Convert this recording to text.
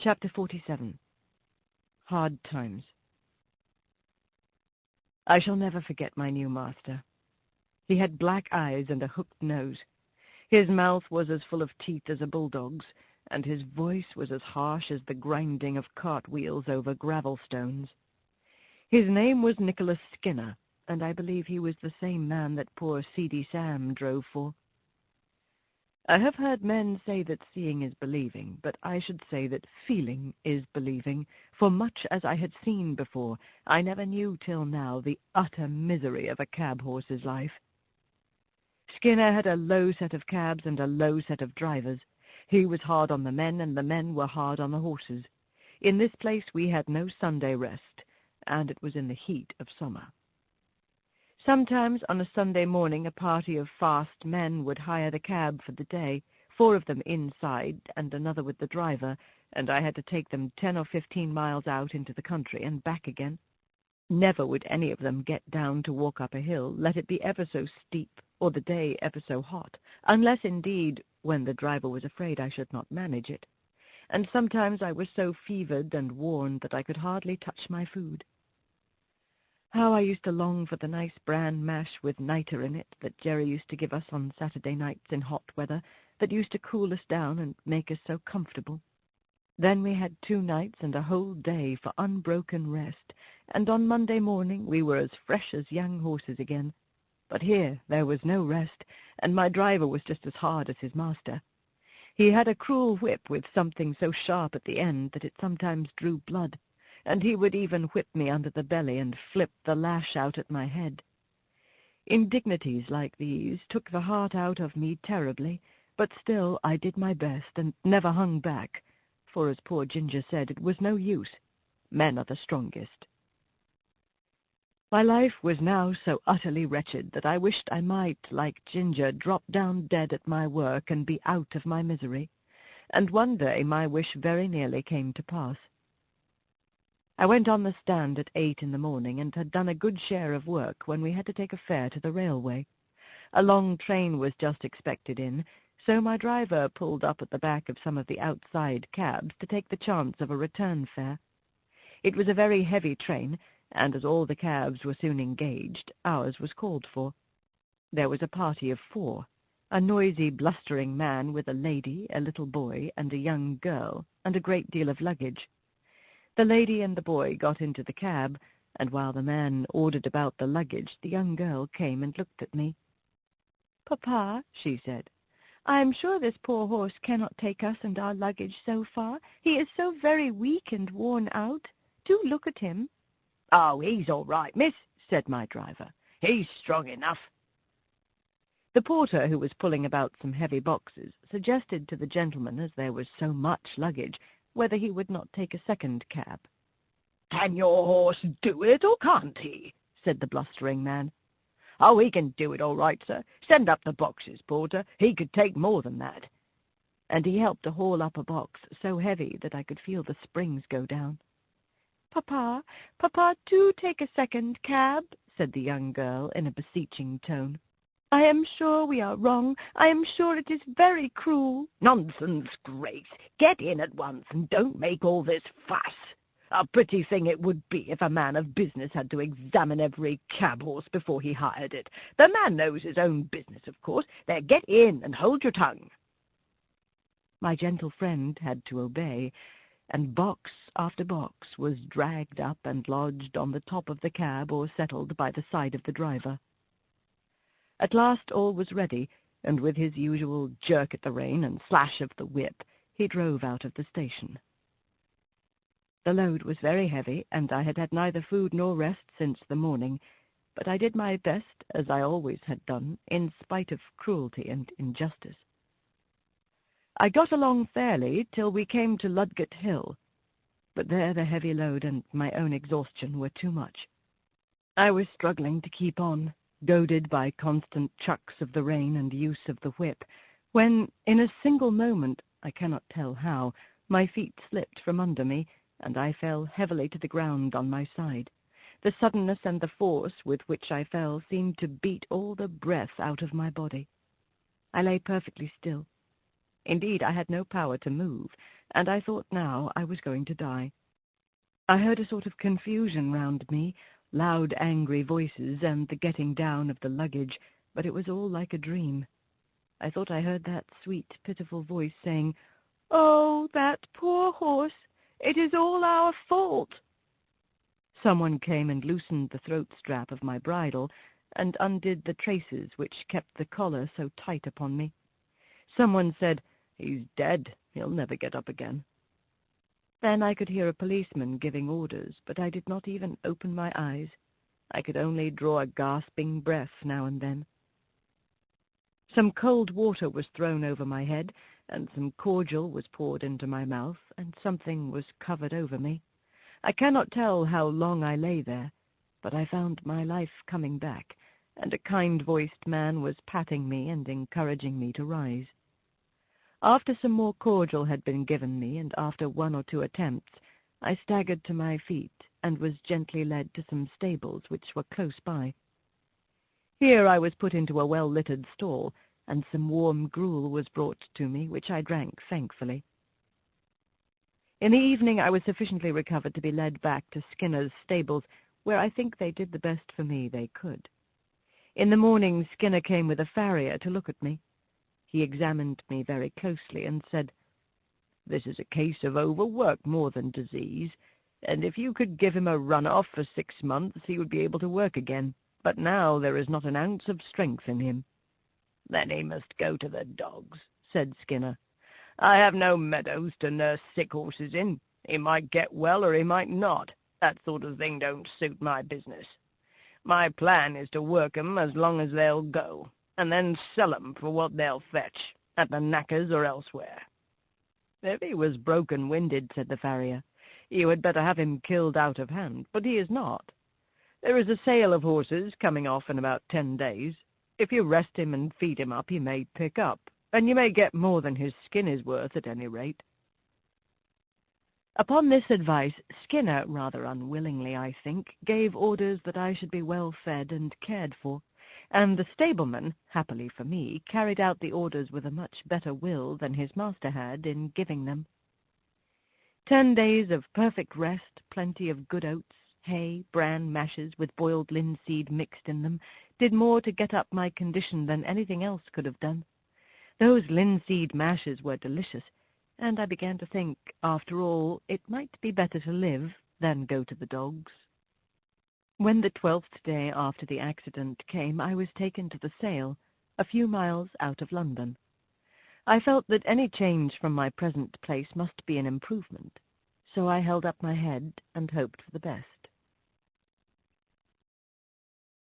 Chapter 47. Hard Times. I shall never forget my new master. He had black eyes and a hooked nose. His mouth was as full of teeth as a bulldog's, and his voice was as harsh as the grinding of cartwheels over gravel stones. His name was Nicholas Skinner, and I believe he was the same man that poor Seedy Sam drove for. I have heard men say that seeing is believing, but I should say that feeling is believing, for much as I had seen before, I never knew till now the utter misery of a cab horse's life. Skinner had a low set of cabs and a low set of drivers. He was hard on the men, and the men were hard on the horses. In this place we had no Sunday rest, and it was in the heat of summer. Sometimes on a Sunday morning a party of fast men would hire the cab for the day, 4 of them inside and another with the driver, and I had to take them 10 or 15 miles out into the country and back again. Never would any of them get down to walk up a hill, let it be ever so steep or the day ever so hot, unless indeed when the driver was afraid I should not manage it. And sometimes I was so fevered and worn that I could hardly touch my food. How I used to long for the nice bran mash with niter in it that Jerry used to give us on Saturday nights in hot weather, that used to cool us down and make us so comfortable. Then we had 2 nights and a whole day for unbroken rest, and on Monday morning we were as fresh as young horses again. But here there was no rest, and my driver was just as hard as his master. He had a cruel whip with something so sharp at the end that it sometimes drew blood, and he would even whip me under the belly and flip the lash out at my head. Indignities like these took the heart out of me terribly, but still I did my best and never hung back, for as poor Ginger said, it was no use. Men are the strongest. My life was now so utterly wretched that I wished I might, like Ginger, drop down dead at my work and be out of my misery, and one day my wish very nearly came to pass. I went on the stand at 8 in the morning and had done a good share of work when we had to take a fare to the railway. A long train was just expected in, so my driver pulled up at the back of some of the outside cabs to take the chance of a return fare. It was a very heavy train, and as all the cabs were soon engaged, ours was called for. There was a party of 4, a noisy, blustering man with a lady, a little boy, and a young girl, and a great deal of luggage. The lady and the boy got into the cab, and while the man ordered about the luggage, the young girl came and looked at me. "Papa," she said, "I am sure this poor horse cannot take us and our luggage so far. He is so very weak and worn out. Do look at him." "Oh, he's all right, miss," said my driver. "He's strong enough." The porter, who was pulling about some heavy boxes, suggested to the gentleman, as there was so much luggage, whether he would not take a second cab. "Can your horse do it, or can't he?" said the blustering man. "Oh, he can do it all right, sir. Send up the boxes, porter. He could take more than that." And he helped to haul up a box so heavy that I could feel the springs go down. "Papa, papa, do take a second cab," said the young girl in a beseeching tone. "I am sure we are wrong. I am sure it is very cruel." "Nonsense, Grace. Get in at once, and don't make all this fuss. A pretty thing it would be if a man of business had to examine every cab-horse before he hired it. The man knows his own business, of course. There, get in, and hold your tongue." My gentle friend had to obey, and box after box was dragged up and lodged on the top of the cab or settled by the side of the driver. At last all was ready, and with his usual jerk at the rein and slash of the whip, he drove out of the station. The load was very heavy, and I had had neither food nor rest since the morning, but I did my best, as I always had done, in spite of cruelty and injustice. I got along fairly till we came to Ludgate Hill, but there the heavy load and my own exhaustion were too much. I was struggling to keep on, goaded by constant chucks of the rein and use of the whip, when, in a single moment, I cannot tell how, my feet slipped from under me, and I fell heavily to the ground on my side. The suddenness and the force with which I fell seemed to beat all the breath out of my body. I lay perfectly still. Indeed, I had no power to move, and I thought now I was going to die. I heard a sort of confusion round me, loud angry voices, and the getting down of the luggage, but it was all like a dream. I thought I heard that sweet, pitiful voice saying, "Oh, that poor horse! It is all our fault!" Someone came and loosened the throat-strap of my bridle, and undid the traces which kept the collar so tight upon me. Someone said, "He's dead. He'll never get up again." Then I could hear a policeman giving orders, but I did not even open my eyes. I could only draw a gasping breath now and then. Some cold water was thrown over my head, and some cordial was poured into my mouth, and something was covered over me. I cannot tell how long I lay there, but I found my life coming back, and a kind-voiced man was patting me and encouraging me to rise. After some more cordial had been given me, and after one or two attempts, I staggered to my feet, and was gently led to some stables which were close by. Here I was put into a well-littered stall, and some warm gruel was brought to me, which I drank thankfully. In the evening I was sufficiently recovered to be led back to Skinner's stables, where I think they did the best for me they could. In the morning Skinner came with a farrier to look at me. He examined me very closely and said, "This is a case of overwork more than disease, and if you could give him a run-off for 6 months he would be able to work again, but now there is not an ounce of strength in him." "Then he must go to the dogs," said Skinner. "I have no meadows to nurse sick horses in. He might get well or he might not. That sort of thing don't suit my business. My plan is to work 'em as long as they'll go, and then sell 'em for what they'll fetch, at the knackers or elsewhere." "If he was broken-winded," said the farrier, "you had better have him killed out of hand, but he is not. There is a sale of horses coming off in about 10 days. If you rest him and feed him up, he may pick up, and you may get more than his skin is worth at any rate." Upon this advice, Skinner, rather unwillingly I think, gave orders that I should be well fed and cared for, and the stableman, happily for me, carried out the orders with a much better will than his master had in giving them. 10 days of perfect rest, plenty of good oats, hay, bran mashes with boiled linseed mixed in them, did more to get up my condition than anything else could have done. Those linseed mashes were delicious, and I began to think, after all, it might be better to live than go to the dogs. When the 12th day after the accident came, I was taken to the sale, a few miles out of London. I felt that any change from my present place must be an improvement, so I held up my head and hoped for the best.